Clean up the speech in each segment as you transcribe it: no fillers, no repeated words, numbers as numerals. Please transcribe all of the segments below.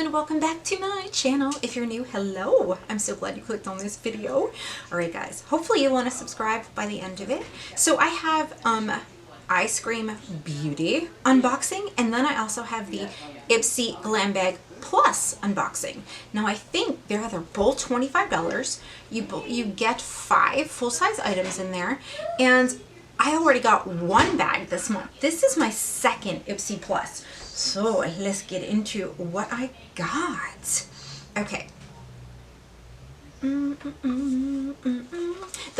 and welcome back to my channel. If you're new, hello. I'm so glad you clicked on this video. Alright guys, hopefully you want to subscribe by the end of it. So I have Eyescream Beauty unboxing, and then I also have the Ipsy Glam Bag Plus unboxing. Now I think they're both $25. You get 5 full-size items in there, and I already got one bag this month. This is my second Ipsy Plus. So let's get into what I got. Okay. The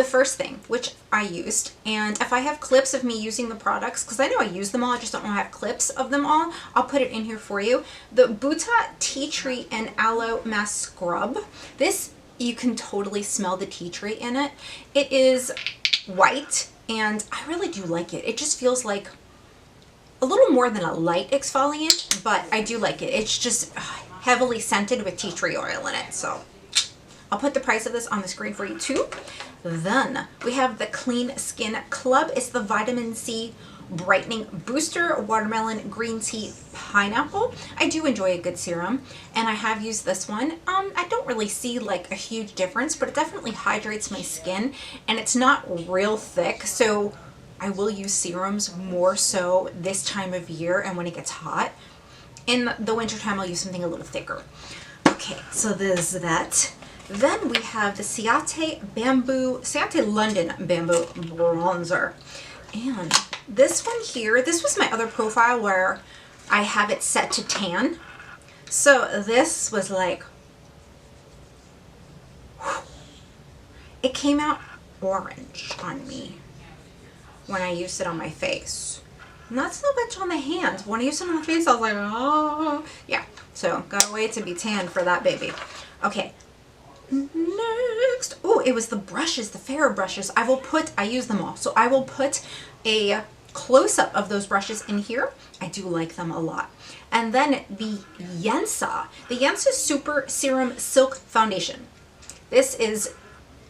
first thing, which I used, and if I have clips of me using the products, because I know I use them all, I just don't have clips of them all, I'll put it in here for you. The Bhuta Tea Tree and Aloe Mask Scrub. This, you can totally smell the tea tree in it. It is white, and I really do like it. It just feels like a little more than a light exfoliant, but I do like it. It's just heavily scented with tea tree oil in it. So I'll put the price of this on the screen for you too. Then we have the Clean Skin Club. It's the Vitamin C Brightening Booster Watermelon Green Tea Pineapple. I do enjoy a good serum, and I have used this one. I don't really see like a huge difference, but it definitely hydrates my skin, and it's not real thick, so I will use serums more so this time of year and when it gets hot. In the winter time, I'll use something a little thicker. Okay, so there's that. Then we have the Ciate London Bamboo Bronzer. And this one here, this was my other profile where I have it set to tan. So this was like, whew, it came out orange on me when I used it on my face. Not so much on the hands. When I used it on the face, I was like, oh. Yeah, so gotta wait to be tan for that baby. Okay, next. Oh, it was the brushes, the Fairer brushes. I use them all. So I will put a close-up of those brushes in here. I do like them a lot. And then the Yamcha. The Yamcha Super Serum Silk Foundation. This is,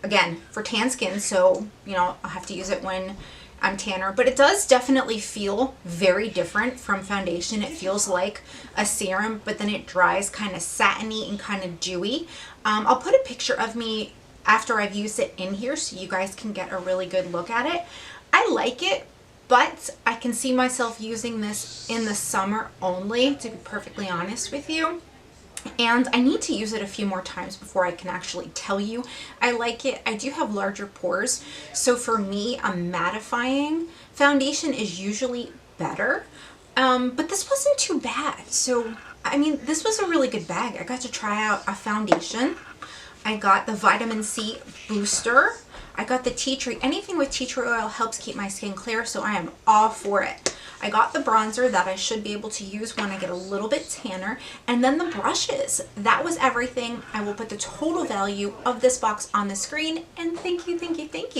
again, for tan skin, so, you know, I'll have to use it when I'm tanner, but it does definitely feel very different from foundation. It feels like a serum, but then it dries kind of satiny and kind of dewy. I'll put a picture of me after I've used it in here so you guys can get a really good look at it. I like it, but I can see myself using this in the summer only, to be perfectly honest with you. And I need to use it a few more times before I can actually tell you I like it. I do have larger pores, so for me, a mattifying foundation is usually better. But this wasn't too bad. So, I mean, this was a really good bag. I got to try out a foundation. I got the Vitamin C Booster. I got the tea tree. Anything with tea tree oil helps keep my skin clear, so I am all for it. I got the bronzer that I should be able to use when I get a little bit tanner, and then the brushes. That was everything. I will put the total value of this box on the screen, and thank you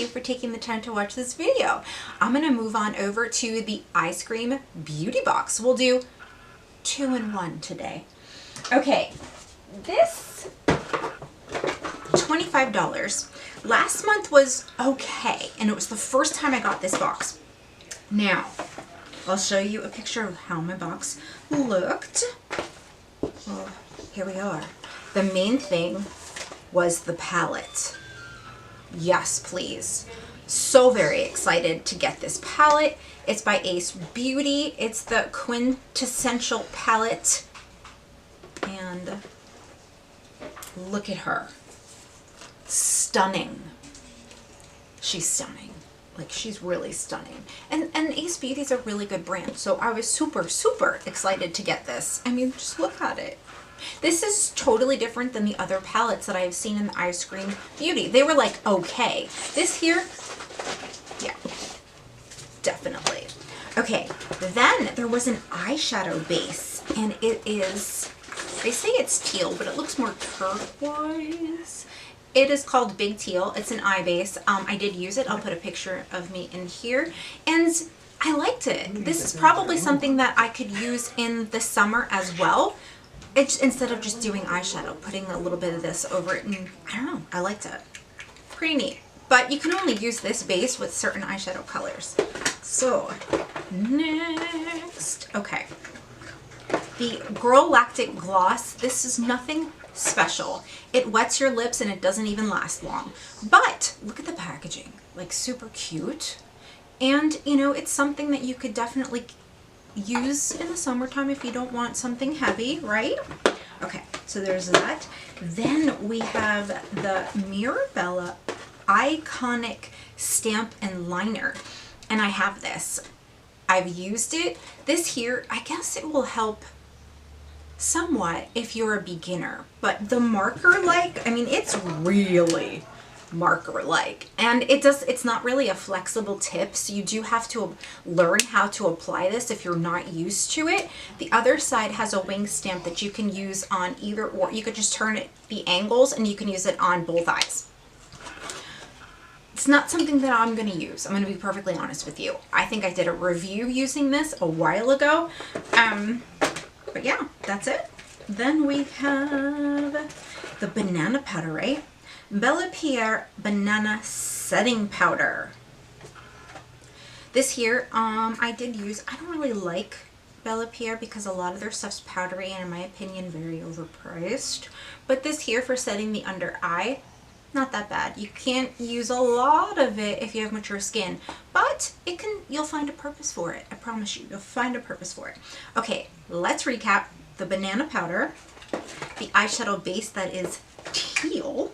for taking the time to watch this video. I'm going to move on over to the Eyescream Beauty box. We'll do 2-in-1 today. Okay, this $25. Last month was okay, and it was the first time I got this box. Now, I'll show you a picture of how my box looked. Well, here we are. The main thing was the palette. Yes, please. So very excited to get this palette. It's by Ace Beaute. It's the quintessential palette. And look at her. Stunning. She's stunning. Like, she's really stunning. And Ace Beaute is a really good brand, so I was super excited to get this. I mean, just look at it. This is totally different than the other palettes that I've seen in the Eyescream Beauty. They were like, okay. This here, yeah, definitely. Okay, then there was an eyeshadow base, and it is, they say it's teal, but it looks more turquoise. It is called Big Teal. It's an eye base. I did use it. I'll put a picture of me in here. And I liked it. This is probably something that I could use in the summer as well. Instead of just doing eyeshadow, putting a little bit of this over it. And I don't know. I liked it. Pretty neat. But you can only use this base with certain eyeshadow colors. So, next. Okay. The Girl Lactic Gloss, this is nothing special. It wets your lips and it doesn't even last long. But look at the packaging, like super cute. And you know, it's something that you could definitely use in the summertime if you don't want something heavy, right? Okay, so there's that. Then we have the Mirabella Iconic Stamp and Liner. And I have this. I've used it. This here, I guess it will help somewhat if you're a beginner. But the marker-like, I mean, it's really marker-like. And it's not really a flexible tip, so you do have to learn how to apply this if you're not used to it. The other side has a wing stamp that you can use on either, or you could just turn it the angles and you can use it on both eyes. It's not something that I'm going to use. I'm going to be perfectly honest with you. I think I did a review using this a while ago. But yeah, that's it. Then we have the banana powder, right? Bella Pierre Banana Setting Powder. This here, I did use. I don't really like Bella Pierre because a lot of their stuff's powdery and in my opinion very overpriced. But this here for setting the under eye, not that bad. You can't use a lot of it if you have mature skin, but you'll find a purpose for it. I promise you, you'll find a purpose for it. Okay, let's recap. The banana powder, the eyeshadow base that is teal,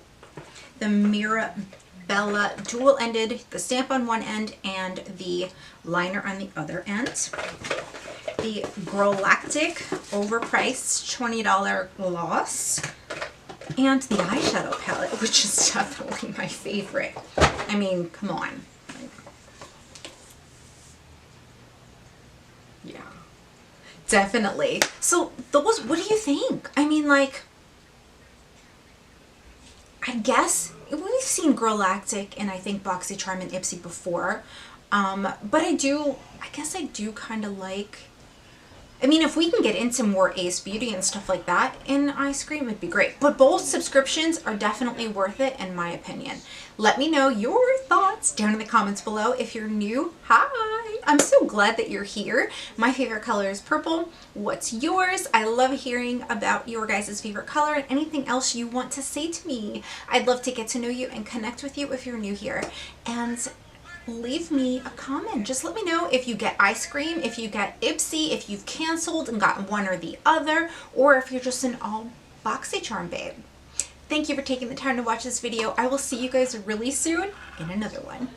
the Mirabella dual-ended, the stamp on one end and the liner on the other end, the Girl Lactic overpriced $20 gloss, and the eyeshadow palette, which is definitely my favorite. I mean, come on. Yeah, definitely. So those, what do you think? I mean, like, I guess we've seen Girl Lactic and I think BoxyCharm and Ipsy before. But I guess I do kind of like, I mean, if we can get into more Ace Beaute and stuff like that in Eyescream, it'd be great. But both subscriptions are definitely worth it in my opinion. Let me know your thoughts down in the comments below. If you're new, hi! I'm so glad that you're here. My favorite color is purple. What's yours? I love hearing about your guys' favorite color and anything else you want to say to me. I'd love to get to know you and connect with you if you're new here. And leave me a comment. Just let me know if you get Eyescream, if you get Ipsy, if you've canceled and gotten one or the other, or if you're just an all BoxyCharm babe. Thank you for taking the time to watch this video. I will see you guys really soon in another one.